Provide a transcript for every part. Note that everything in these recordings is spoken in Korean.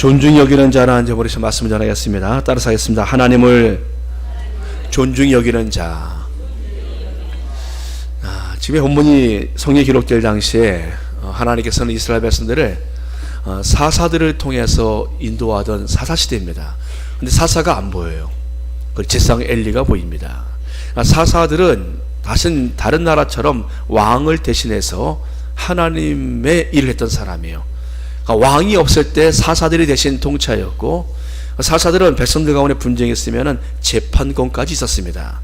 존중히 여기는 자라 앉아버리셔 말씀을 전하겠습니다. 따라서 하겠습니다. 하나님을 존중히 여기는 자. 지금 본문이 성경에 기록될 당시에 하나님께서는 이스라엘 백성들을 사사들을 통해서 인도하던 사사시대입니다. 근데 사사가 안 보여요. 그 제사장 엘리가 보입니다. 사사들은 다른 나라처럼 왕을 대신해서 하나님의 일을 했던 사람이에요. 그러니까 왕이 없을 때 사사들이 대신 통치하였고, 사사들은 백성들 가운데 분쟁이 있으면 재판권까지 있었습니다.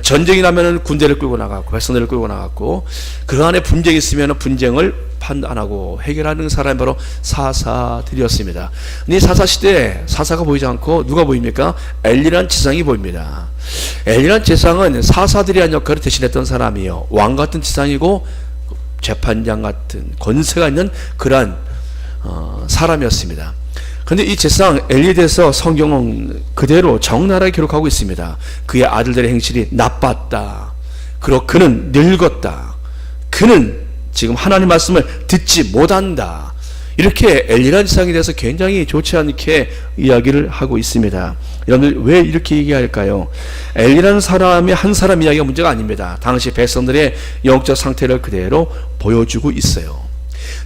전쟁이 나면 군대를 끌고 나갔고 백성들을 끌고 나갔고, 그 안에 분쟁이 있으면 분쟁을 판단하고 해결하는 사람이 바로 사사들이었습니다. 근데 사사 시대에 사사가 보이지 않고 누가 보입니까? 엘리라는 제사장이 보입니다. 엘리라는 제사장은 사사들이 한 역할을 대신했던 사람이에요. 왕 같은 제사장이고 재판장 같은 권세가 있는 그러한 사람이었습니다. 그런데 이 제사장 엘리에 대해서 성경은 그대로 적나라하게 기록하고 있습니다. 그의 아들들의 행실이 나빴다. 그리고 그는 늙었다. 그는 지금 하나님 말씀을 듣지 못한다. 이렇게 엘리라는 제사장에 대해서 굉장히 좋지 않게 이야기를 하고 있습니다. 여러분들 왜 이렇게 얘기할까요? 엘리라는 사람이 한 사람 이야기가 문제가 아닙니다. 당시 백성들의 영적 상태를 그대로 보여주고 있어요.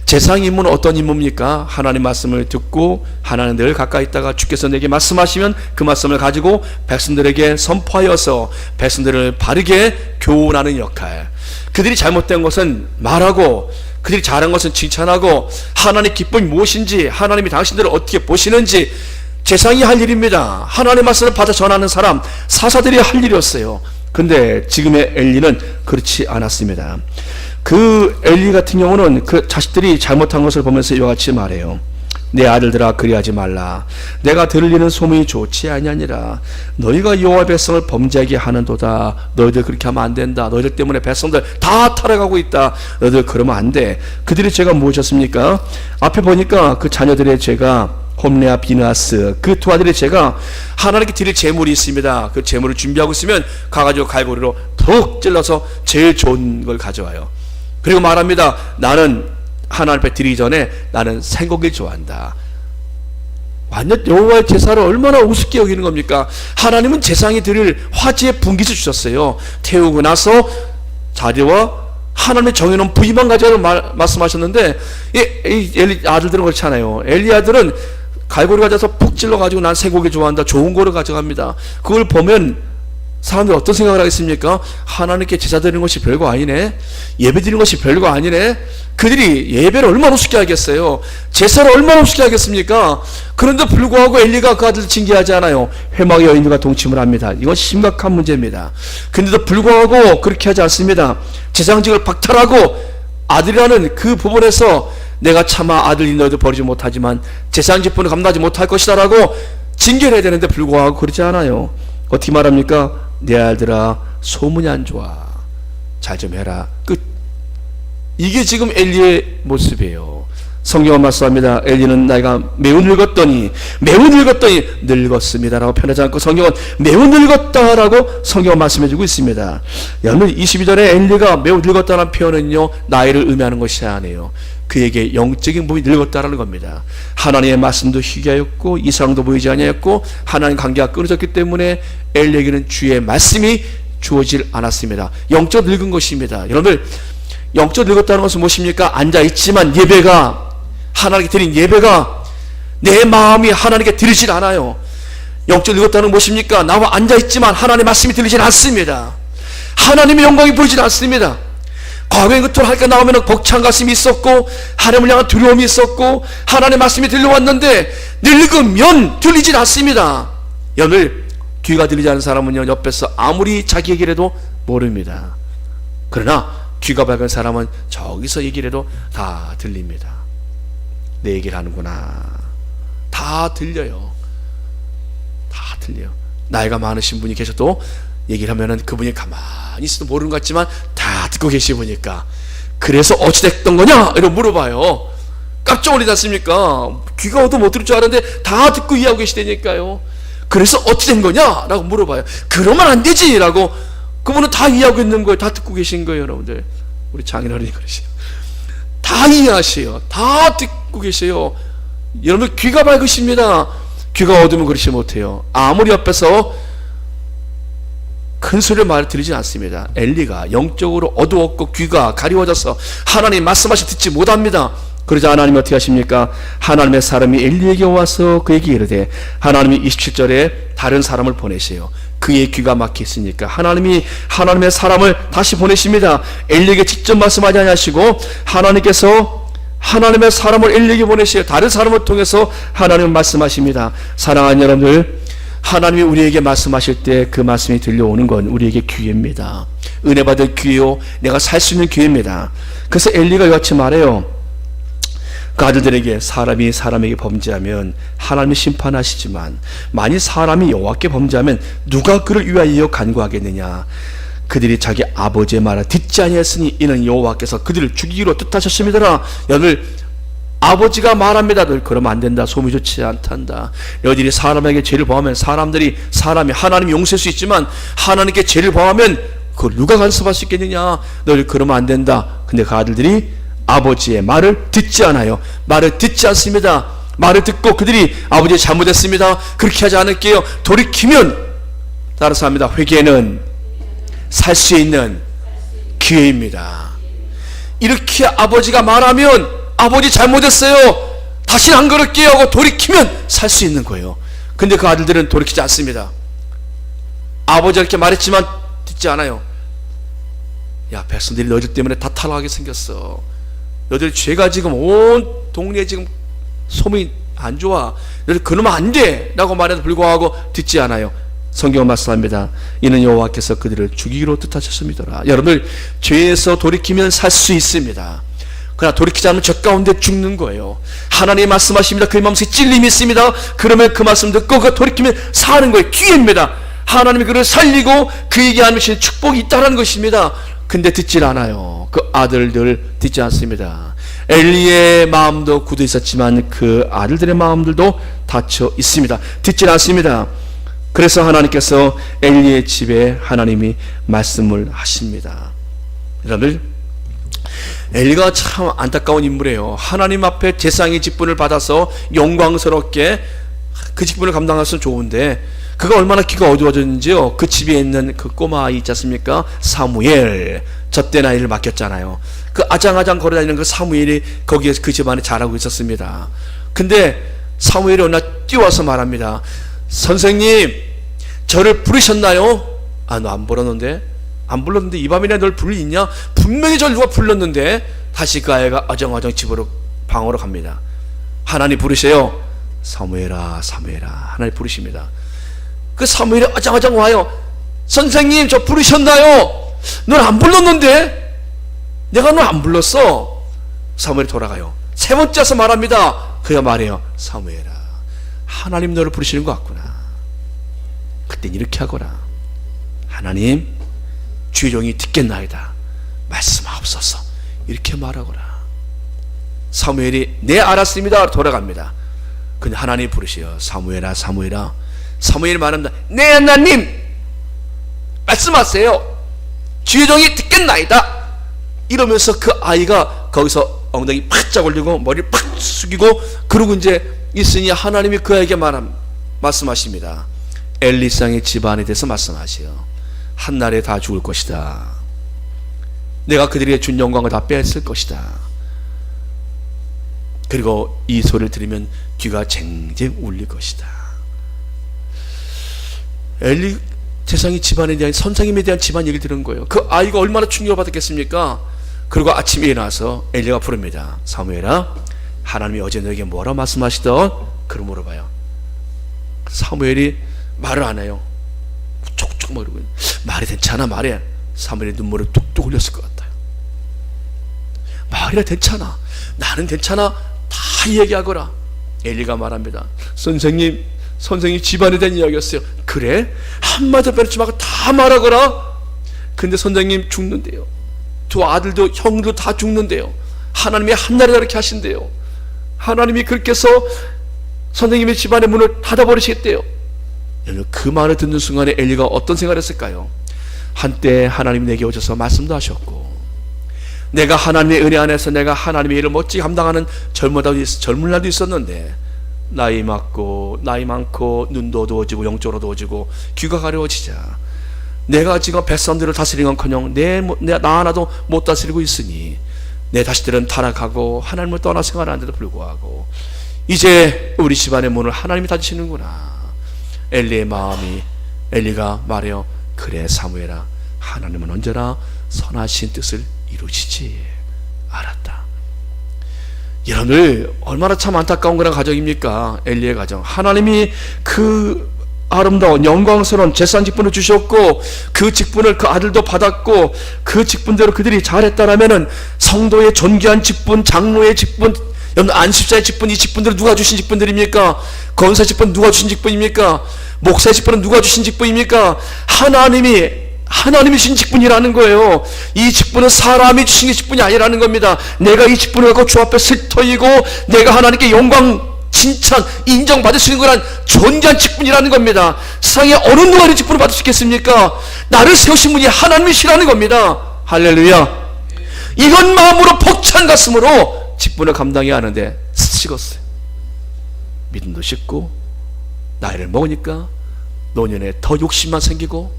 제사장 임무는 어떤 임무입니까? 하나님 말씀을 듣고 하나님 늘 가까이 있다가 주께서 내게 말씀하시면 그 말씀을 가지고 백성들에게 선포하여서 백성들을 바르게 교훈하는 역할. 그들이 잘못된 것은 말하고, 그들이 잘한 것은 칭찬하고, 하나님의 기쁨이 무엇인지, 하나님이 당신들을 어떻게 보시는지 제사장이 할 일입니다. 하나님의 말씀을 받아 전하는 사람, 사사들이 할 일이었어요. 근데 지금의 엘리는 그렇지 않았습니다. 그 엘리 같은 경우는 그 자식들이 잘못한 것을 보면서 이와 같이 말해요. 내 아들들아 그리하지 말라. 내가 들리는 소문이 좋지 아니하니라. 너희가 여호와의 백성을 범죄하게 하는도다. 너희들 그렇게 하면 안 된다. 너희들 때문에 백성들 다 타락하고 있다. 너희들 그러면 안 돼. 그들의 죄가 무엇이었습니까? 앞에 보니까 그 자녀들의 죄가 홈레아 비느하스, 그 두 아들의 죄가 하나님께 드릴 제물이 있습니다. 그 제물을 준비하고 있으면 가가지고 갈고리로 푹 찔러서 제일 좋은 걸 가져와요. 그리고 말합니다. 나는 하나님 앞에 드리기 전에 나는 생고기를 좋아한다. 완전 여호와의 제사를 얼마나 우습게 여기는 겁니까? 하나님은 제사장이 드릴 화제의 분깃을 주셨어요. 태우고 나서 자리와 하나님의 정해놓은 부위만 가져가라고 말씀하셨는데, 이 엘리 아들들은 그렇지 않아요. 엘리 아들은 갈고리 가져서 푹 찔러가지고 난 쇠고기 좋아한다. 좋은 거를 가져갑니다. 그걸 보면 사람들이 어떤 생각을 하겠습니까? 하나님께 제사 드리는 것이 별거 아니네. 예배 드리는 것이 별거 아니네. 그들이 예배를 얼마나 우습게 하겠어요? 제사를 얼마나 우습게 하겠습니까? 그런데 불구하고 엘리가 그 아들을 징계하지 않아요. 회막의 여인들과 동침을 합니다. 이건 심각한 문제입니다. 그런데도 불구하고 그렇게 하지 않습니다. 제사장직을 박탈하고 아들이라는 그 부분에서 내가 차마 아들이 너희도 버리지 못하지만 제사장직분을 감당하지 못할 것이다 라고 징계를 해야 되는데 불구하고 그러지 않아요. 어떻게 말합니까? 내 아들아 소문이 안 좋아. 잘 좀 해라. 끝. 이게 지금 엘리의 모습이에요. 성경은 말씀합니다. 엘리는 나이가 매우 늙었더니 늙었습니다라고 표현하지 않고 성경은 매우 늙었다라고 성경은 말씀해주고 있습니다. 여러분 22절에 엘리가 매우 늙었다는 표현은요 나이를 의미하는 것이 아니에요. 그에게 영적인 몸이 늙었다라는 겁니다. 하나님의 말씀도 희귀하였고 이상도 보이지 아니하였고 하나님 관계가 끊어졌기 때문에 엘리에게는 주의 말씀이 주어질 않았습니다. 영적 늙은 것입니다. 여러분들 영적 늙었다는 것은 무엇입니까? 앉아있지만 예배가 하나님께 드린 예배가 내 마음이 하나님께 들리질 않아요. 영적 늙었다는 무엇입니까? 나와 앉아있지만 하나님의 말씀이 들리질 않습니다. 하나님의 영광이 보이질 않습니다. 과거에 그토록 할까 나오면 벅찬 가슴이 있었고 하나님을 향한 두려움이 있었고 하나님의 말씀이 들려왔는데 늙으면 들리질 않습니다. 여러분 귀가 들리지 않는 사람은요 옆에서 아무리 자기 얘기를 해도 모릅니다. 그러나 귀가 밝은 사람은 저기서 얘기를 해도 다 들립니다. 내 얘기를 하는구나. 다 들려요. 다 들려요. 나이가 많으신 분이 계셔도 얘기를 하면은 그분이 가만히 있어도 모르는 것 같지만 다 듣고 계시보니까 그래서 어찌됐던 거냐? 이러고 물어봐요. 깜짝 놀라지 않습니까? 귀가 어도 못 들을 줄 알았는데 다 듣고 이해하고 계시다니까요. 그래서 어찌된 거냐? 라고 물어봐요. 그러면 안 되지! 라고 그분은 다 이해하고 있는 거예요. 다 듣고 계신 거예요. 여러분들 우리 장인어른이 그러세요. 다 이해하세요. 다 듣고 계세요. 여러분 귀가 밝으십니다. 귀가 어두우면 그렇지 못해요. 아무리 옆에서 큰 소리로 말을 들리진 않습니다. 엘리가 영적으로 어두웠고 귀가 가리워져서 하나님 말씀하시 듣지 못합니다. 그러자 하나님이 어떻게 하십니까? 하나님의 사람이 엘리에게 와서 그에게 이르되, 하나님이 27절에 다른 사람을 보내세요. 그의 귀가 막혀 있으니까 하나님이 하나님의 사람을 다시 보내십니다. 엘리에게 직접 말씀하지 않으시고 하나님께서 하나님의 사람을 엘리에게 보내세요. 다른 사람을 통해서 하나님은 말씀하십니다. 사랑하는 여러분들, 하나님이 우리에게 말씀하실 때 그 말씀이 들려오는 건 우리에게 기회입니다. 은혜 받을 기회요, 내가 살 수 있는 기회입니다. 그래서 엘리가 이같이 말해요. 그 아들들에게, 사람이 사람에게 범죄하면 하나님이 심판하시지만 만일 사람이 여호와께 범죄하면 누가 그를 위하여 간구하겠느냐. 그들이 자기 아버지의 말을 듣지 아니했으니 이는 여호와께서 그들을 죽이기로 뜻하셨습니다. 여러분, 아버지가 말합니다. 너 그러면 안 된다. 소문이 좋지 않단다. 너희들이 사람에게 죄를 범하면 사람이 하나님이 용서할 수 있지만 하나님께 죄를 범하면 그걸 누가 간섭할 수 있겠느냐. 너희들 그러면 안 된다. 근데 그 아들들이 아버지의 말을 듣지 않아요. 말을 듣지 않습니다. 말을 듣고 그들이 아버지 잘못했습니다, 그렇게 하지 않을게요, 돌이키면, 따라서 합니다. 회개는 살 수 있는 기회입니다. 이렇게 아버지가 말하면 아버지 잘못했어요, 다시는 안 그럴게요 하고 돌이키면 살 수 있는 거예요. 근데 그 아들들은 돌이키지 않습니다. 아버지가 이렇게 말했지만 듣지 않아요. 야, 백성들이 너희들 때문에 다 타락하게 생겼어. 너희들 죄가 지금 온 동네에 지금 소문이 안 좋아. 너희들 그러면 안 돼 라고 말해도 불구하고 듣지 않아요. 성경은 말씀합니다. 이는 여호와께서 그들을 죽이기로 뜻하셨습니다. 여러분들, 죄에서 돌이키면 살 수 있습니다. 그러나 돌이키지 않으면 저 가운데 죽는 거예요. 하나님이 말씀하십니다. 그의 마음속에 찔림이 있습니다. 그러면 그 말씀 듣고 그 돌이키면 사는 거예요. 기회입니다. 하나님이 그를 살리고 그에게 안으신 축복이 있다는 것입니다. 근데 듣질 않아요. 그 아들들 듣지 않습니다. 엘리의 마음도 굳어 있었지만 그 아들들의 마음들도 닫혀 있습니다. 듣질 않습니다. 그래서 하나님께서 엘리의 집에 하나님이 말씀을 하십니다. 여러분, 엘리가 참 안타까운 인물이에요. 하나님 앞에 제사장의 직분을 받아서 영광스럽게 그 직분을 감당할 수는 좋은데 그가 얼마나 귀가 어두워졌는지요. 그 집에 있는 그 꼬마 아이 있지 않습니까? 사무엘, 젖된 아이를 맡겼잖아요. 그 아장아장 걸어다니는 그 사무엘이 거기에 그 집안에 자라고 있었습니다. 근데 사무엘이 어느 날 뛰어와서 말합니다. 선생님, 저를 부르셨나요? 아, 너 안 불렀는데? 안 불렀는데 이 밤이나 널 부를 일 있냐? 분명히 저를 누가 불렀는데. 다시 그 아이가 어정어정 집으로 방으로 갑니다. 하나님 부르세요. 사무엘아, 사무엘아. 하나님 부르십니다. 그 사무엘이 어정어정 와요. 선생님, 저 부르셨나요? 널 안 불렀는데? 내가 널 안 불렀어. 사무엘이 돌아가요. 세 번째 와서 말합니다. 그가 말해요. 사무엘아, 하나님 너를 부르시는 것 같구나. 그땐 이렇게 하거라. 하나님, 주의 종이 듣겠나이다. 말씀하옵소서. 이렇게 말하거라. 사무엘이 네, 알았습니다. 돌아갑니다. 근데 하나님 부르시어. 사무엘아, 사무엘아. 사무엘이 말합니다. 네, 하나님, 말씀하세요. 주의 종이 듣겠나이다. 이러면서 그 아이가 거기서 엉덩이 팍짝 올리고 머리를 팍 숙이고 그러고 이제 있으니 하나님이 그 아이에게 말씀하십니다. 엘리상의 집안에 대해서 말씀하세요. 한날에 다 죽을 것이다. 내가 그들에게 준 영광을 다 뺏을 것이다. 그리고 이 소리를 들으면 귀가 쟁쟁 울릴 것이다. 엘리 세상의 집안에 대한, 선생님에 대한 집안 얘기를 들은 거예요. 그 아이가 얼마나 충격을 받았겠습니까? 그리고 아침에 일어나서 엘리가 부릅니다. 사무엘아, 하나님이 어제 너에게 뭐라 말씀하시던? 그걸 물어봐요. 사무엘이 말을 안 해요. 촉촉 모르고 말이 괜찮아, 말해. 사무엘이 눈물을 뚝뚝 흘렸을 것 같아요. 말이라 괜찮아, 나는 괜찮아, 다 얘기하거라. 엘리가 말합니다. 선생님 집안에 대한 이야기였어요. 그래? 한마디 빼놓지 말고 다 말하거라. 근데 선생님 죽는데요. 두 아들도 형도 다 죽는데요. 하나님이 한날에 그렇게 하신대요. 하나님이 그렇게 해서 선생님의 집안의 문을 닫아버리시겠대요. 그 말을 듣는 순간에 엘리가 어떤 생각을 했을까요? 한때 하나님이 내게 오셔서 말씀도 하셨고 내가 하나님의 은혜 안에서 내가 하나님의 일을 멋지게 감당하는 젊은 날도 있었는데 나이 많고 눈도 어두워지고 영적으로 어두워지고 귀가 가려워지자 내가 지금 백성들을 다스리건커녕 나 하나도 못 다스리고 있으니 내 자식들은 타락하고 하나님을 떠나 생활하는데도 불구하고 이제 우리 집안의 문을 하나님이 닫으시는구나. 엘리가 말해요. 그래 사무엘아, 하나님은 언제나 선하신 뜻을 이루시지. 알았다. 여러분들 얼마나 참 안타까운 그런 가정입니까? 엘리의 가정. 하나님이 그 아름다운 영광스러운 제사장 직분을 주셨고 그 직분을 그 아들도 받았고 그 직분대로 그들이 잘했다라면은 성도의 존귀한 직분, 장로의 직분, 여러분 안식자의 직분, 이 직분들은 누가 주신 직분들입니까? 권사 직분 누가 주신 직분입니까? 목사의 직분은 누가 주신 직분입니까? 하나님이 주신 직분이라는 거예요. 이 직분은 사람이 주신 게 직분이 아니라는 겁니다. 내가 이 직분을 갖고 주 앞에 슬터이고 내가 하나님께 영광, 칭찬, 인정받을 수 있는 거란 존귀한 직분이라는 겁니다. 세상에 어느 누가 이 직분을 받을 수 있겠습니까? 나를 세우신 분이 하나님이시라는 겁니다. 할렐루야. 이런 마음으로 벅찬 가슴으로 직분을 감당해야 하는데 식었어요. 믿음도 식고 나이를 먹으니까 노년에 더 욕심만 생기고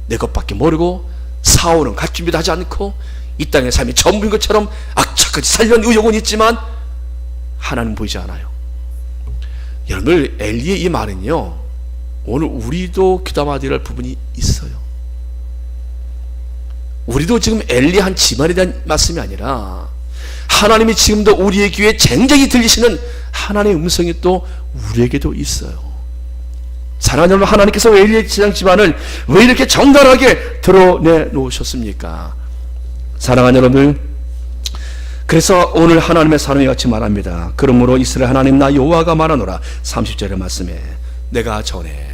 내 것밖에 모르고 사오는 갈 준비도 하지 않고 이 땅의 삶이 전부인 것처럼 악착같이 살려는 의욕은 있지만 하나님 보이지 않아요. 여러분들 엘리의 이 말은요 오늘 우리도 귀담아야 될 부분이 있어요. 우리도 지금 엘리 한 집안에 대한 말씀이 아니라 하나님이 지금도 우리의 귀에 쟁쟁이 들리시는 하나님의 음성이 또 우리에게도 있어요. 사랑하는 여러분, 하나님께서 엘리의 집안을 왜 이렇게 정갈하게 드러내 놓으셨습니까? 사랑하는 여러분들, 그래서 오늘 하나님의 사람이 같이 말합니다. 그러므로 이스라엘 하나님 나 여호와가 말하노라. 30절의 말씀에 내가 전에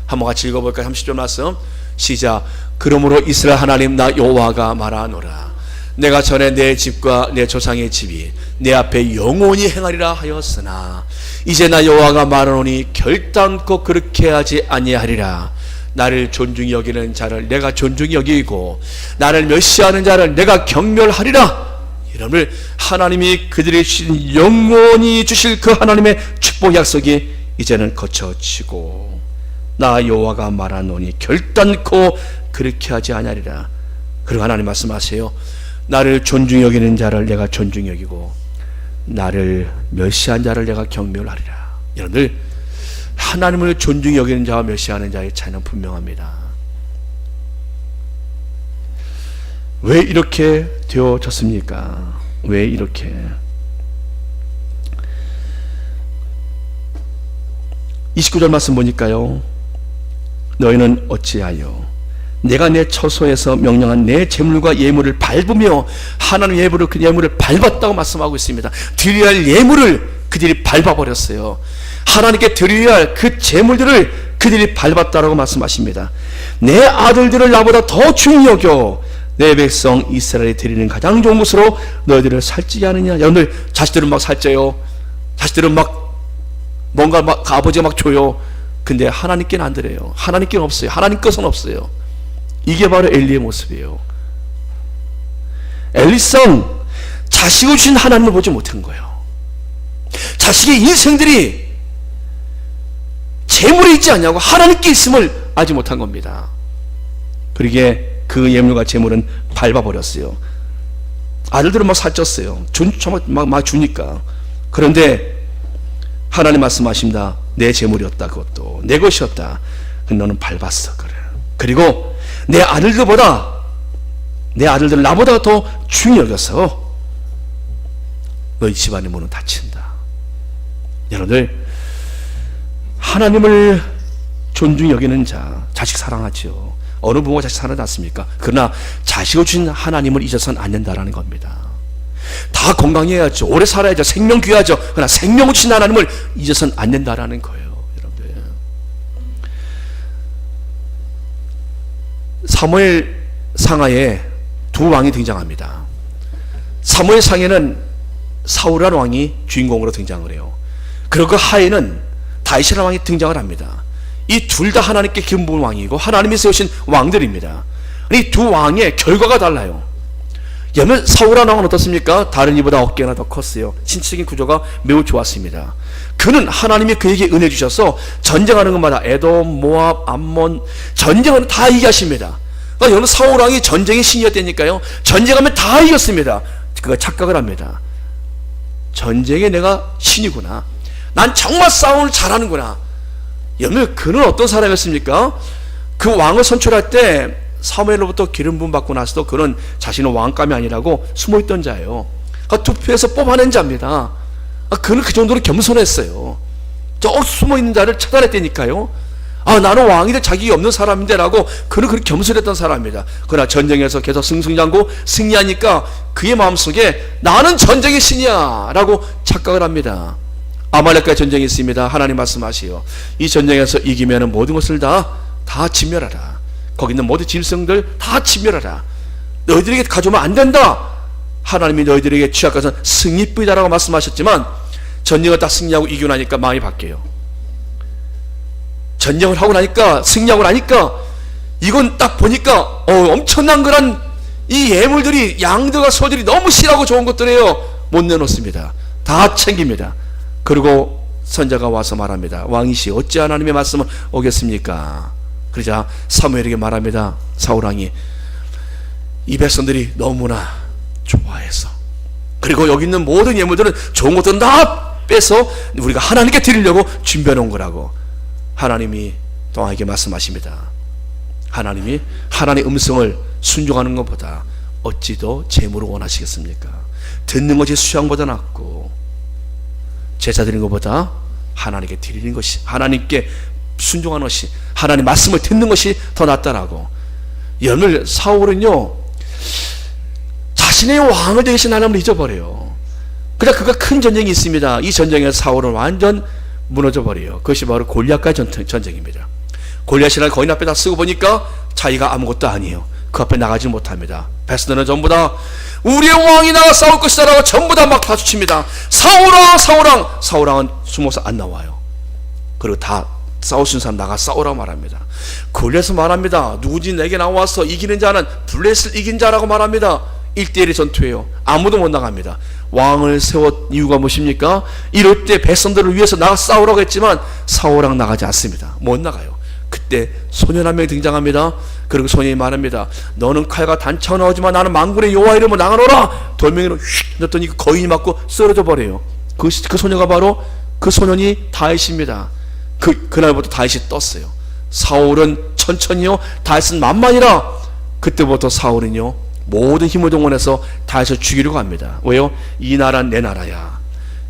한번 같이 읽어볼까요? 30절 말씀 시작. 그러므로 이스라엘 하나님 나 여호와가 말하노라. 내가 전에 내 집과 내 조상의 집이 내 앞에 영원히 행하리라 하였으나 이제 나 여호와가 말하노니 결단코 그렇게 하지 아니하리라. 나를 존중히 여기는 자를 내가 존중히 여기고 나를 멸시하는 자를 내가 경멸하리라. 여러분들, 하나님이 그들에게 주신 영원히 주실 그 하나님의 축복 약속이 이제는 거쳐지고 나 여호와가 말하노니 결단코 그렇게 하지 아니하리라. 그리고 하나님 말씀하세요. 나를 존중히 여기는 자를 내가 존중히 여기고 나를 멸시한 자를 내가 경멸하리라. 여러분들, 하나님을 존중히 여기는 자와 멸시하는 자의 차이는 분명합니다. 왜 이렇게 되어졌습니까? 왜 이렇게? 29절 말씀 보니까요, 너희는 어찌하여 내가 내 처소에서 명령한 내 재물과 예물을 밟으며 하나님의 예물을 그 예물을 밟았다고 말씀하고 있습니다. 드려야 할 예물을 그들이 밟아버렸어요. 하나님께 드려야 할 그 재물들을 그들이 밟았다라고 말씀하십니다. 내 아들들을 나보다 더 중히 여겨 내 백성 이스라엘이 드리는 가장 좋은 것으로 너희들을 살찌게 하느냐. 여러분들, 자식들은 막 살쪄요. 자식들은 막 뭔가 막 아버지가 막 줘요. 근데 하나님께는 안 드려요. 하나님께는 없어요. 하나님 것은 없어요. 이게 바로 엘리의 모습이에요. 엘리성, 자식을 주신 하나님을 보지 못한 거예요. 자식의 인생들이 재물에 있지 않냐고 하나님께 있음을 알지 못한 겁니다. 그러기에 그 예물과 재물은 밟아버렸어요. 아들들은 막 살쪘어요. 막 주니까. 그런데 하나님 말씀하십니다. 내 재물이었다. 그것도 내 것이었다. 근데 너는 밟았어. 그래. 그리고 내 아들들 나보다 더 중히 여겨서 너희 집안의 문은 닫힌다. 여러분들, 하나님을 존중히 여기는 자, 자식 사랑하죠. 어느 부모가 자식 사랑하지 않습니까? 그러나 자식을 주신 하나님을 잊어서는 안 된다는 겁니다. 다 건강해야죠. 오래 살아야죠. 생명 귀하죠. 그러나 생명을 주신 하나님을 잊어서는 안 된다는 거예요. 여러분들, 사무엘 상하에 두 왕이 등장합니다. 사무엘 상에는 사울이라는 왕이 주인공으로 등장을 해요. 그리고 그 하에는 다윗이라는 왕이 등장을 합니다. 이 둘 다 하나님께 기름 부은 왕이고 하나님이 세우신 왕들입니다. 이 두 왕의 결과가 달라요. 여러분 사울한 왕은 어떻습니까? 다른 이보다 어깨나 더 컸어요. 신체적인 구조가 매우 좋았습니다. 그는 하나님이 그에게 은혜 주셔서 전쟁하는 것마다 에돔, 모압, 암몬 전쟁은 다 이기하십니다. 그러니까 여러분 사울 왕이 전쟁의 신이었다니까요. 전쟁하면 다 이겼습니다. 그가 착각을 합니다. 전쟁에 내가 신이구나. 난 정말 싸움을 잘하는구나. 여러분 그는 어떤 사람이었습니까? 그 왕을 선출할 때 사무엘로부터 기름 부음 받고 나서도 그는 자신은 왕감이 아니라고 숨어있던 자예요. 그러니까 투표해서 뽑아낸 자입니다. 그는 그 정도로 겸손했어요. 저 숨어있는 자를 찾아냈다니까요. 나는 왕이 될 자격이 없는 사람인데 라고 그는 그렇게 겸손했던 사람입니다. 그러나 전쟁에서 계속 승승장구 승리하니까 그의 마음속에 나는 전쟁의 신이야 라고 착각을 합니다. 아말렉과의 전쟁이 있습니다. 하나님 말씀하시오. 이 전쟁에서 이기면 모든 것을 다 진멸하라. 거기 있는 모든 짐승들 다 진멸하라. 너희들에게 가져오면 안 된다. 하나님이 너희들에게 취할 것은 승리뿐이다라고 말씀하셨지만 전쟁을 딱 승리하고 이기고 나니까 마음이 바뀌어요. 전쟁을 하고 나니까 승리하고 나니까 이건 딱 보니까 엄청난 그런 이 예물들이 양들과 소들이 너무 실하고 좋은 것들이에요. 못 내놓습니다. 다 챙깁니다. 그리고 선자가 와서 말합니다. 왕이시 어찌 하나님의 말씀을 오겠습니까? 그러자 사무엘에게 말합니다. 사울왕이 이 백성들이 너무나 좋아해서 그리고 여기 있는 모든 예물들은 좋은 것들은 다 빼서 우리가 하나님께 드리려고 준비해 놓은 거라고 하나님이 또 왕에게 말씀하십니다. 하나님이 하나님의 음성을 순종하는 것보다 어찌 더 재물을 원하시겠습니까? 듣는 것이 수양보다 낫고 제사 드리는 것보다 하나님께 드리는 것이 하나님께 순종하는 것이 하나님 말씀을 듣는 것이 더 낫다라고. 여러분 사울은요 자신의 왕을 되신 하나님을 잊어버려요. 그러나 그가 큰 전쟁이 있습니다. 이 전쟁에서 사울은 완전 무너져버려요. 그것이 바로 골리앗과의 전쟁입니다. 골리앗이라는 거인 앞에 다 쓰고 보니까 자기가 아무것도 아니에요. 그 앞에 나가지 못합니다. 백성들은 전부 다 우리의 왕이 나가 싸울 것이다 라고 전부 다 막 다투칩니다. 사울왕은 숨어서 안 나와요. 그리고 다 싸울 수 있는 사람 나가 싸우라고 말합니다. 골리앗은 말합니다. 누구지 내게 나와서 이기는 자는 블레셋을 이긴 자라고 말합니다. 1대1의 전투예요. 아무도 못 나갑니다. 왕을 세웠 이유가 무엇입니까? 이럴 때 백성들을 위해서 나가 싸우라고 했지만 사울왕 나가지 않습니다. 못 나가요. 그때 소년 한 명이 등장합니다. 그리고 소년이 말합니다. 너는 칼과 단창을 나오지만 나는 만군의 여호와 이름으로 나가노라. 돌멩이로 휙 던졌더니 그 거인이 맞고 쓰러져 버려요. 그 소녀가 바로 그 소년이 다윗입니다. 그날부터 다윗이 떴어요. 사울은 천천히요 다윗은 만만이라. 그때부터 사울은요 모든 힘을 동원해서 다윗을 죽이려고 합니다. 왜요? 이 나라는 내 나라야.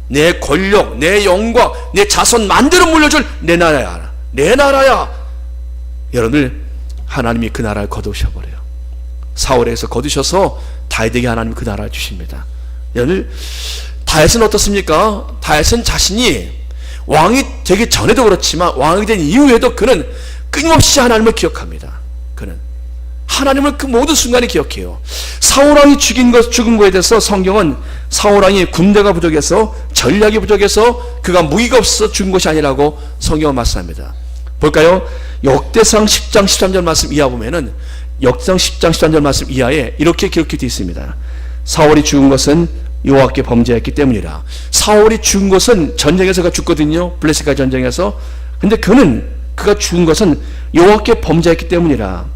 내 권력, 내 영광, 내 자손 만대로 물려줄 내 나라야. 내 나라야. 여러분들 하나님이 그 나라를 거두셔버려요. 사울에서 거두셔서 다윗에게 하나님이 그 나라를 주십니다. 여러분들 다윗은 어떻습니까? 다윗은 자신이 왕이 되기 전에도 그렇지만 왕이 된 이후에도 그는 끊임없이 하나님을 기억합니다. 그는 하나님을 그 모든 순간에 기억해요. 사울왕이 죽은 거에 대해서 성경은 사울왕이 군대가 부족해서 전략이 부족해서 그가 무기가 없어서 죽은 것이 아니라고 성경은 말씀합니다. 볼까요? 역대상 10장 13절 말씀 이하 보면은 역대상 10장 13절 말씀 이하에 이렇게 기록되어 있습니다. 사울이 죽은 것은 여호와께 범죄했기 때문이라. 사울이 죽은 것은 전쟁에서 그가 죽거든요. 블레셋과 전쟁에서. 근데 그가 죽은 것은 여호와께 범죄했기 때문이라.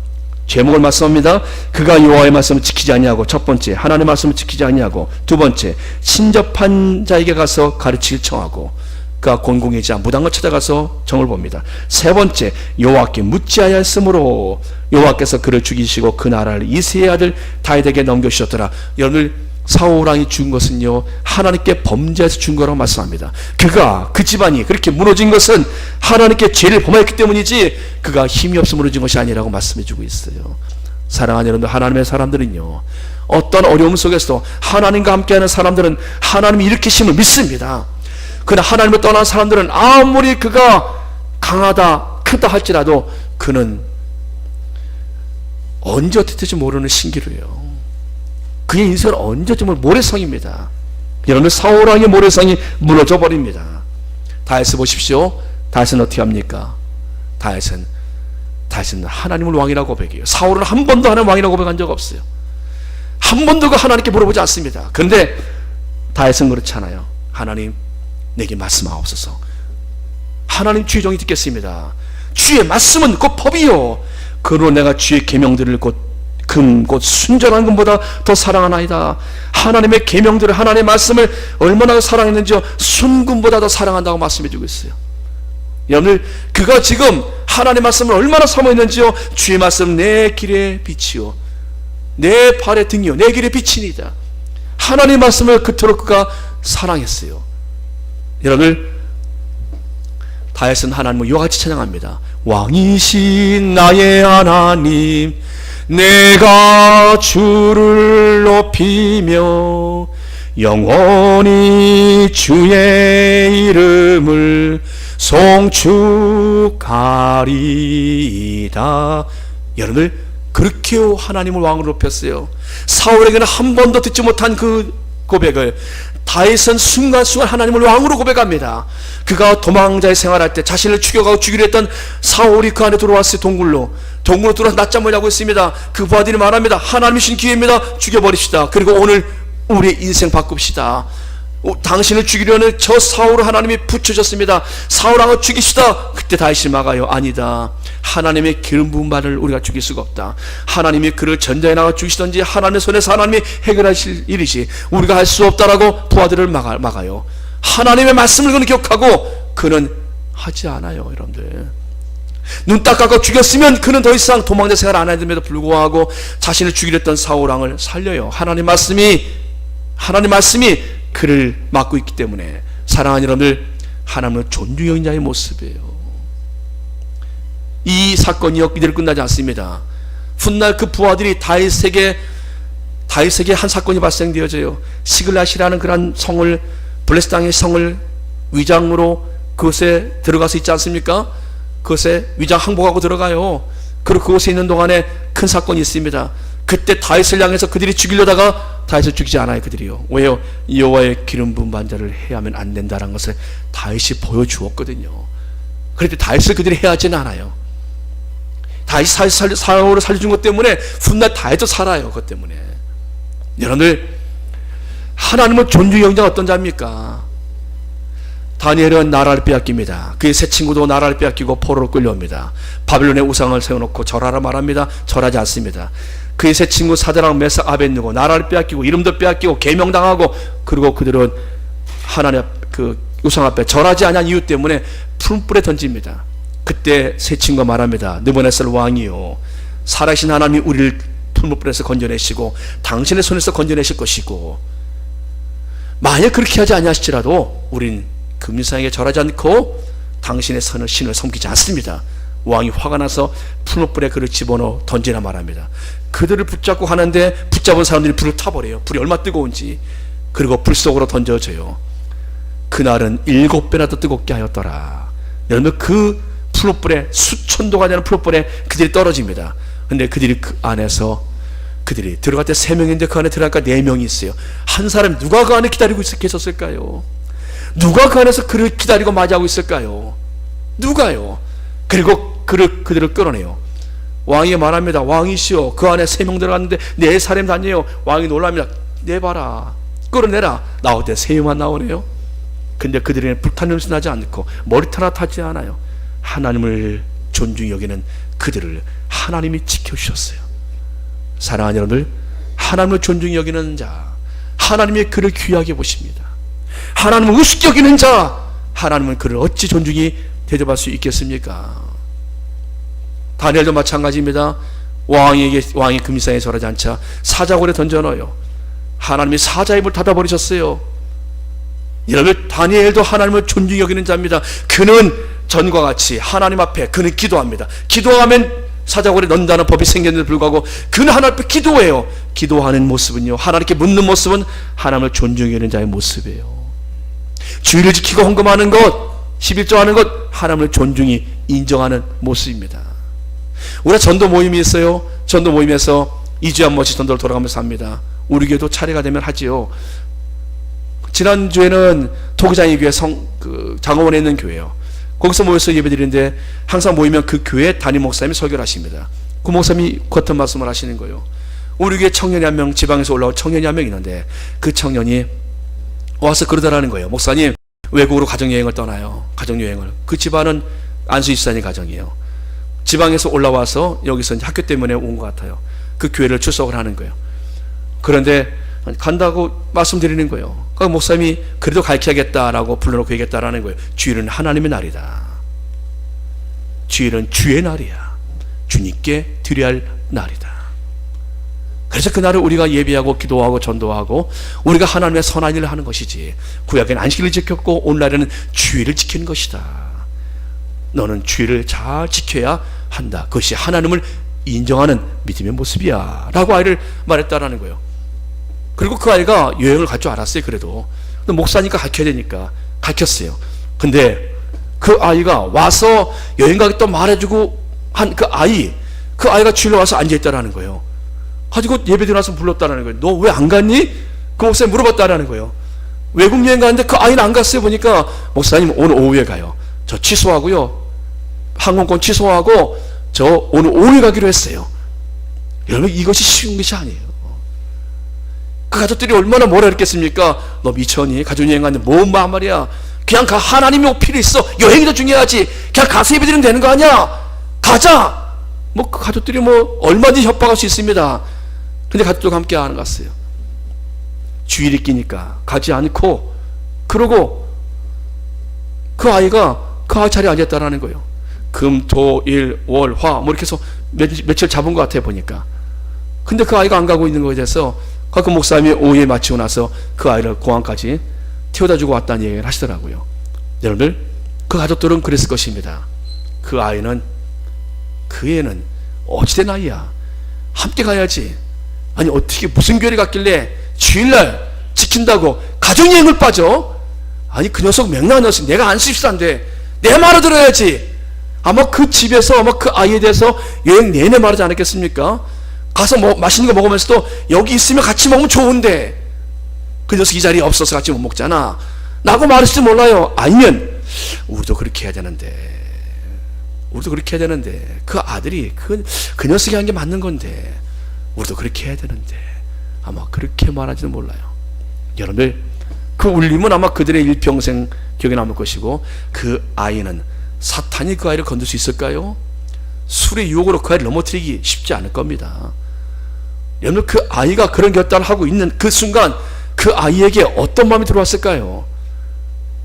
제목을 말씀합니다. 그가 여호와의 말씀을 지키지 아니하고, 첫 번째 하나님의 말씀을 지키지 아니하고, 두 번째 친접한 자에게 가서 가르치길 청하고, 그가 곤궁이자 무당을 찾아가서 정을 봅니다. 세 번째 여호와께 묻지 아니하였으므로 여호와께서 그를 죽이시고 그 나라를 이새의 아들 다윗에게 넘겨주셨더라. 여러분들 사울왕이 죽은 것은요 하나님께 범죄해서 죽은 거라고 말씀합니다. 그가 그 집안이 그렇게 무너진 것은 하나님께 죄를 범했기 때문이지 그가 힘이 없어 무너진 것이 아니라고 말씀해 주고 있어요. 사랑하는 여러분들, 하나님의 사람들은요 어떤 어려움 속에서도 하나님과 함께하는 사람들은 하나님이 일으키심을 믿습니다. 그러나 하나님을 떠난 사람들은 아무리 그가 강하다 크다 할지라도 그는 언제 어떻게 될지 모르는 신기루예요. 그의 인생은 언제쯤 모래성입니다. 여러분 사울왕의 모래성이 무너져 버립니다. 다윗을 보십시오. 다윗은 어떻게 합니까? 다윗은 하나님을 왕이라고 고백해요. 사울은 한 번도 하나님 왕이라고 고백한 적 없어요. 한 번도 그 하나님께 물어보지 않습니다. 그런데 다윗은 그렇잖아요. 하나님 내게 말씀하옵소서. 하나님 주의 종이 듣겠습니다. 주의 말씀은 곧 법이요 그로 내가 주의 계명들을 곧 순전한 금보다 더 사랑하나이다. 하나님의 계명들을, 하나님의 말씀을 얼마나 사랑했는지요, 순금보다 더 사랑한다고 말씀해주고 있어요. 여러분들, 그가 지금 하나님의 말씀을 얼마나 사모했는지요. 주의 말씀 내 길의 빛이요 내 발의 등이요 내 길의 빛이니다. 하나님의 말씀을 그토록 그가 사랑했어요. 여러분들, 다윗은 하나님을 이와 같이 찬양합니다. 왕이신 나의 하나님, 내가 주를 높이며 영원히 주의 이름을 송축하리이다. 여러분들, 그렇게 하나님을 왕으로 높였어요. 사울에게는 한 번도 듣지 못한 그 고백을 다윗은 순간순간 하나님을 왕으로 고백합니다. 그가 도망자의 생활할 때 자신을 죽여가고 죽이려 했던 사울이 그 안에 들어왔어요. 동굴로 들어와서 낮잠을 자고 있습니다. 그 부하들이 말합니다. 하나님이신 기회입니다. 죽여버립시다. 그리고 오늘 우리의 인생 바꿉시다. 당신을 죽이려는 저 사울을 하나님이 붙여줬습니다. 사울왕을 죽이시다. 그때 다윗이 막아요. 아니다. 하나님의 기름 부은 발을 우리가 죽일 수가 없다. 하나님이 그를 전자에 나가 죽이시던지 하나님의 손에서 하나님이 해결하실 일이지 우리가 할 수 없다라고 부하들을 막아요. 하나님의 말씀을 그는 기억하고 그는 하지 않아요. 여러분들, 눈 딱 감고 죽였으면 그는 더 이상 도망자 생활 안 해도 불구하고 자신을 죽이려 했던 사울왕을 살려요. 하나님 말씀이 그를 막고 있기 때문에, 사랑하는 여러분들, 하나님은 존중의 여인자의 모습이에요. 이 사건이 이대로 끝나지 않습니다. 훗날 그 부하들이 다윗에게 한 사건이 발생되어져요. 시글라시라는 그런 성을, 블레스 땅의 성을 위장으로 그곳에 들어가서 있지 않습니까? 그것에 위장 항복하고 들어가요. 그리고 그곳에 있는 동안에 큰 사건이 있습니다. 그때 다윗을 향해서 그들이 죽이려다가 다윗을 죽이지 않아요. 그들이요. 왜요? 여호와의 기름 부은 반자를 해하면 안 된다는 것을 다윗이 보여주었거든요. 그런데 다윗을 그들이 해하지는 않아요. 다윗이 사울을 살려준 것 때문에 훗날 다윗도 살아요. 그것 때문에. 여러분들, 하나님은 존중의 영자가 어떤 자입니까? 다니엘은 나라를 빼앗깁니다. 그의 세 친구도 나라를 빼앗기고 포로로 끌려옵니다. 바벨론의 우상을 세워놓고 절하라 말합니다. 절하지 않습니다. 그의 세 친구 사드락, 메삭, 아벳느고 나라를 빼앗기고 이름도 빼앗기고 계명당하고, 그리고 그들은 하나님 그 우상 앞에 절하지 않은 이유 때문에 풀불에 던집니다. 그때 세 친구가 말합니다. 느부갓네살 왕이요, 살아계신 하나님이 우리를 풀무불에서 건져내시고 당신의 손에서 건져내실 것이고, 만약 그렇게 하지 아니하실지라도 우린 금신상에게 절하지 않고 당신의 선을 신을 섬기지 않습니다. 왕이 화가 나서 풀무불에 그를 집어넣어 던지나 말합니다. 그들을 붙잡고 하는데 붙잡은 사람들이 불을 타버려요. 불이 얼마나 뜨거운지. 그리고 불 속으로 던져져요. 그날은 7배나 더 뜨겁게 하였더라. 여러분, 그 풀무불에, 수천 도가 되는 풀무불에 그들이 떨어집니다. 근데 그들이 그 안에서, 그들이 들어갈 때 3명인데 그 안에 들어갈까 4명이 있어요. 한 사람이 누가 그 안에 기다리고 계셨을까요? 누가 그 안에서 그를 기다리고 맞이하고 있을까요? 누가요? 그리고 그들을 끌어내요. 왕이 말합니다. 왕이시여, 그 안에 3명 들어갔는데 4사람이 다녀요. 왕이 놀랍니다. 내봐라, 끌어내라. 나올 때 3명만 나오네요. 근데 그들에게는 불탄 냄새 나지 않고 머리털 하나 타지 않아요. 하나님을 존중히 여기는 그들을 하나님이 지켜주셨어요. 사랑하는 여러분들, 하나님을 존중히 여기는 자, 하나님이 그를 귀하게 보십니다. 하나님을 우습게 여기는 자, 하나님은 그를 어찌 존중히 대접할 수 있겠습니까? 다니엘도 마찬가지입니다. 왕이 금신상에 절하지 않자 사자굴에 던져넣어요. 하나님이 사자 입을 닫아버리셨어요. 여러분, 다니엘도 하나님을 존중히 여기는 자입니다. 그는 전과 같이 하나님 앞에 그는 기도합니다. 기도하면 사자굴에 넣는다는 법이 생겼는데도 불구하고 그는 하나님 앞에 기도해요. 기도하는 모습은요, 하나님께 묻는 모습은 하나님을 존중히 여기는 자의 모습이에요. 주의를 지키고 헌금하는 것, 11조 하는 것, 하나님을 존중히 인정하는 모습입니다. 우리가 전도 모임이 있어요. 전도 모임에서 2주에 한 번씩 전도를 돌아가면서 합니다. 우리 교회도 차례가 되면 하지요. 지난주에는 토기장이 교회 장어원에 있는 교회요. 거기서 모여서 예배드리는데 항상 모이면 그 교회 담임 목사님이 설교를 하십니다. 그 목사님이 같은 말씀을 하시는 거예요. 우리 교회 청년이 한 명, 지방에서 올라온 청년이 한 명 있는데 그 청년이 와서 그러더라는 거예요. 목사님, 외국으로 가정여행을 떠나요. 가정여행을. 그 집안은 안수집사님 가정이에요. 지방에서 올라와서 여기서 이제 학교 때문에 온 것 같아요. 그 교회를 출석을 하는 거예요. 그런데 간다고 말씀드리는 거예요. 그 목사님이 그래도 가르쳐야겠다라고 불러놓고 얘기했다라는 거예요. 주일은 하나님의 날이다. 주일은 주의 날이야. 주님께 드려야 할 날이다. 그래서 그날을 우리가 예배하고 기도하고 전도하고 우리가 하나님의 선한 일을 하는 것이지, 구약에는 안식일을 지켰고 오늘날에는 주일을 지키는 것이다. 너는 주일을 잘 지켜야 한다. 그것이 하나님을 인정하는 믿음의 모습이야 라고 아이를 말했다라는 거예요. 그리고 그 아이가 여행을 갈 줄 알았어요. 그래도 목사니까 가르쳐야 되니까 가르쳤어요. 근데 그 아이가 와서 여행 가겠다고 말해주고 한 그 아이가 주일로 와서 앉아있다라는 거예요. 가지고 예배 드나서 불렀다라는 거예요. 너 왜 안 갔니? 그 목사님 물어봤다라는 거예요. 외국 여행 가는데 그 아이는 안 갔어요. 보니까 목사님 오늘 오후에 가요. 저 취소하고요, 항공권 취소하고 저 오늘 오후에 가기로 했어요. 여러분, 이것이 쉬운 것이 아니에요. 그 가족들이 얼마나 뭐라 그랬겠습니까? 너 미쳤니? 가족여행 갔는데 뭔 말이야. 그냥 가. 하나님이 필요 있어. 여행이 더 중요하지. 그냥 가서 예배 드리면 되는 거 아니야. 가자. 뭐 그 가족들이 뭐 얼마든지 협박할 수 있습니다. 근데 가족들과 함께 안 갔어요. 주일이 끼니까 가지 않고, 그러고 그 아이가 그 아이 자리에 앉았다라는 거예요. 금, 토, 일, 월, 화 뭐 이렇게 해서 며칠 잡은 것 같아요, 보니까. 근데 그 아이가 안 가고 있는 거에 대해서 그 목사님이 오후에 마치고 나서 그 아이를 공항까지 태워다 주고 왔다는 얘기를 하시더라고요. 여러분들, 그 가족들은 그랬을 것입니다. 그 애는 어찌된 아이야. 함께 가야지. 아니 어떻게 무슨 교회를 갔길래 주일날 지킨다고 가정여행을 빠져? 아니 그 녀석 맹랑한 녀석, 내가 안수집사인데 내 말을 들어야지. 아마 그 집에서 아마 그 아이에 대해서 여행 내내 말하지 않았겠습니까? 가서 뭐 맛있는 거 먹으면서도 여기 있으면 같이 먹으면 좋은데 그 녀석 이 자리에 없어서 같이 못 먹잖아 라고 말했을지 몰라요. 아니면 우리도 그렇게 해야 되는데, 그 아들이 그 녀석이 한 게 맞는 건데 우리도 그렇게 해야 되는데 아마 그렇게 말하지는 몰라요. 여러분들, 그 울림은 아마 그들의 일평생 기억에 남을 것이고, 그 아이는 사탄이 그 아이를 건들 수 있을까요? 술의 유혹으로 그 아이를 넘어뜨리기 쉽지 않을 겁니다. 여러분, 그 아이가 그런 결단을 하고 있는 그 순간 그 아이에게 어떤 마음이 들어왔을까요?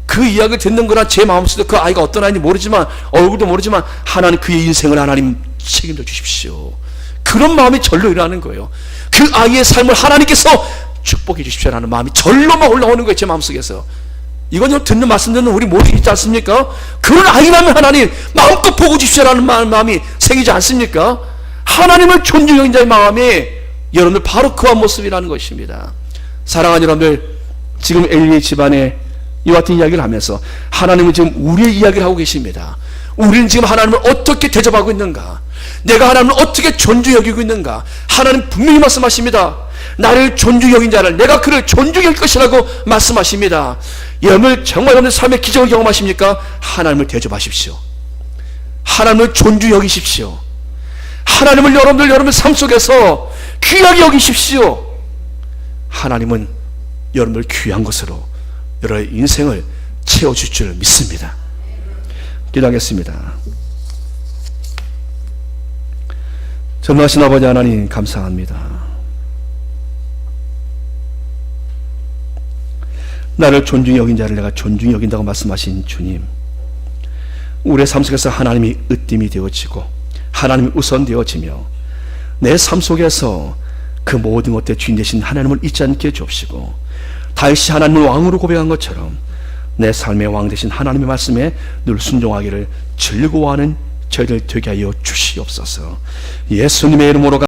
그 이야기를 듣는 거나 제 마음속에 그 아이가 어떤 아이인지 모르지만, 얼굴도 모르지만 하나님 그의 인생을 하나님 책임져 주십시오. 그런 마음이 절로 일어나는 거예요. 그 아이의 삶을 하나님께서 축복해 주십시오라는 마음이 절로만 올라오는 거예요. 제 마음속에서. 이건 좀 듣는 말씀 듣는 우리 모두 있지 않습니까? 그런 아이라면 하나님 마음껏 보고 주십시오라는 마음이 생기지 않습니까? 하나님을 존중하는 자의 마음이 여러분들 바로 그와 모습이라는 것입니다. 사랑하는 여러분들, 지금 엘리의 집안에 이와 같은 이야기를 하면서 하나님은 지금 우리의 이야기를 하고 계십니다. 우리는 지금 하나님을 어떻게 대접하고 있는가? 내가 하나님을 어떻게 존중 여기고 있는가? 하나님 분명히 말씀하십니다. 나를 존중 여긴 자를 내가 그를 존중 여길 것이라고 말씀하십니다. 여러분, 정말 여러분들 삶의 기적을 경험하십니까? 하나님을 대접하십시오. 하나님을 존중 여기십시오. 하나님을 여러분들 삶 속에서 귀하게 여기십시오. 하나님은 여러분들 귀한 것으로 여러분의 인생을 채워줄 줄 믿습니다. 기도하겠습니다. 전능하신 아버지 하나님, 감사합니다. 나를 존중히 여긴 자를 내가 존중히 여긴다고 말씀하신 주님, 우리의 삶 속에서 하나님이 으뜸이 되어지고 하나님이 우선 되어지며 내 삶 속에서 그 모든 것의 주인 되신 하나님을 잊지 않게 주옵시고, 다윗이 하나님을 왕으로 고백한 것처럼 내 삶의 왕 되신 하나님의 말씀에 늘 순종하기를 즐거워하는 저희들 되게 하여 주시옵소서. 예수님의 이름으로